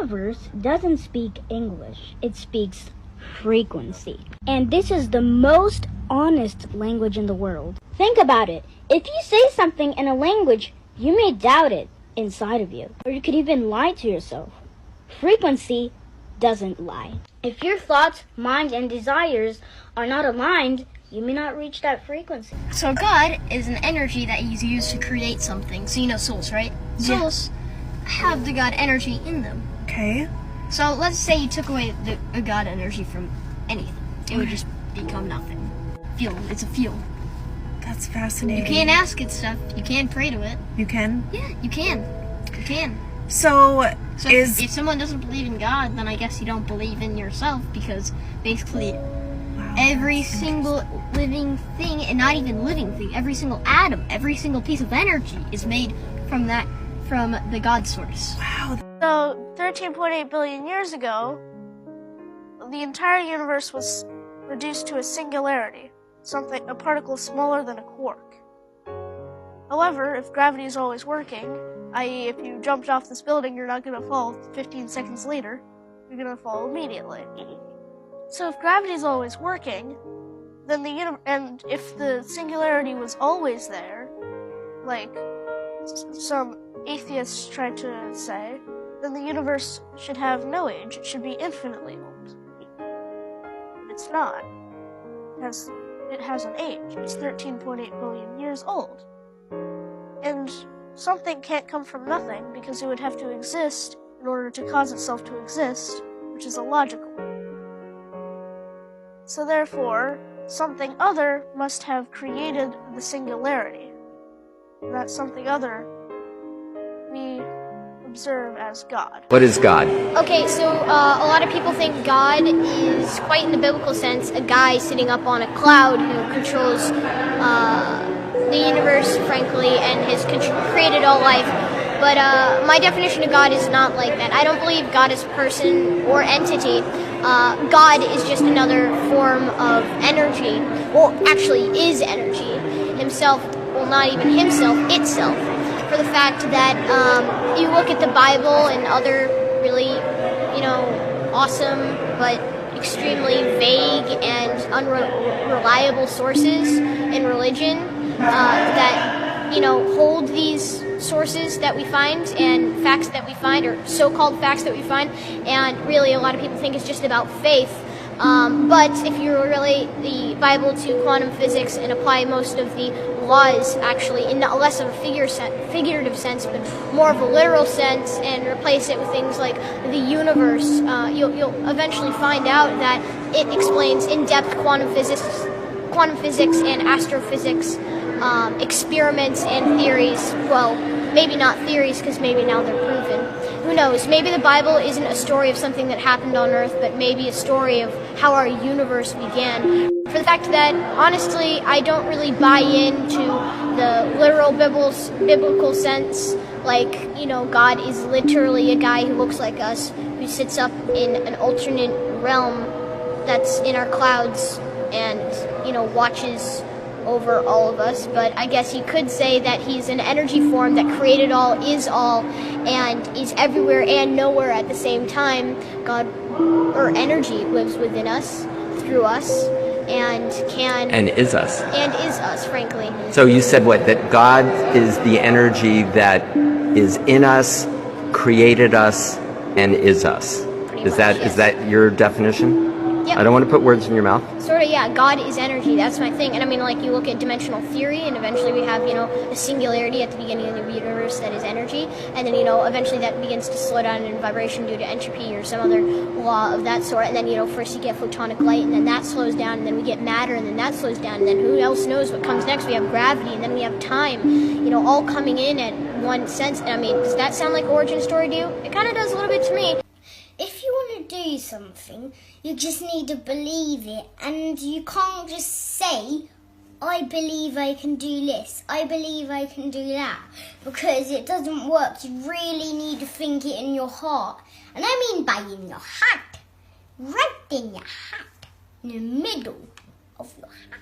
universe doesn't speak English, it speaks frequency. And this is the most honest language in the world. Think about it. If you say something in a language, you may doubt it inside of you, or you could even lie to yourself. Frequency doesn't lie. If your thoughts, mind, and desires are not aligned, you may not reach that frequency. So God is an energy that He's used to create something. So you know souls, right? Yeah. Souls have the God energy in them. Okay. So let's say you took away the God energy from anything. It would just become nothing. Field. It's a field. That's fascinating. You can't ask it stuff. You can pray to it. You can? Yeah, you can. You can. So if someone doesn't believe in God, then I guess you don't believe in yourself, because basically every single living thing, and not even living thing, every single atom, every single piece of energy is made from the God source. Wow. So 13.8 billion years ago, the entire universe was reduced to a singularity, a particle smaller than a quark. However, if gravity is always working, i.e. if you jumped off this building, you're not going to fall 15 seconds later, you're going to fall immediately. So if gravity is always working, then and if the singularity was always there, like some atheists try to say, then the universe should have no age. It should be infinitely old. But it's not. It has an age. It's 13.8 billion years old. And something can't come from nothing, because it would have to exist in order to cause itself to exist, which is illogical. So therefore, something other must have created the singularity. And that something other we observe as God. What is God? Okay, so a lot of people think God is, quite in the biblical sense, a guy sitting up on a cloud who controls the universe, frankly, and has created all life. But my definition of God is not like that. I don't believe God is a person or entity. God is just another form of energy. Well, actually is energy. Himself, well, not even himself, itself. For the fact that you look at the Bible and other really, awesome but extremely vague and unreliable sources in religion that, hold these sources that we find and facts that we find, or so-called facts that we find, and really a lot of people think it's just about faith. But if you relate the Bible to quantum physics and apply most of the laws actually in less of a figurative sense, but more of a literal sense, and replace it with things like the universe, you'll eventually find out that it explains in-depth quantum physics and astrophysics, experiments and theories. Well, maybe not theories, because maybe now they're proven. Who knows? Maybe the Bible isn't a story of something that happened on Earth, but maybe a story of how our universe began. For the fact that, honestly, I don't really buy into the literal biblical sense, like, God is literally a guy who looks like us, who sits up in an alternate realm that's in our clouds and, watches over all of us. But I guess you could say that he's an energy form that created all, and is everywhere and nowhere at the same time. God, or energy, lives within us, through us, and is us, frankly. So you said what? That God is the energy that is in us, created us, and is us. Is that your definition? Yep. I don't want to put words in your mouth. Sort of, yeah. God is energy. That's my thing. And I mean, like, you look at dimensional theory, and eventually we have, a singularity at the beginning of the universe that is energy. And then, eventually that begins to slow down in vibration due to entropy or some other law of that sort. And then, first you get photonic light, and then that slows down, and then we get matter, and then that slows down. And then who else knows what comes next? We have gravity, and then we have time, all coming in at one sense. And I mean, does that sound like origin story to you? It kind of does a little bit to me. If you want to do something, you just need to believe it, and you can't just say, I believe I can do this, I believe I can do that, because it doesn't work. You really need to think it in your heart. And I mean by in your heart, right in your heart, in the middle of your heart.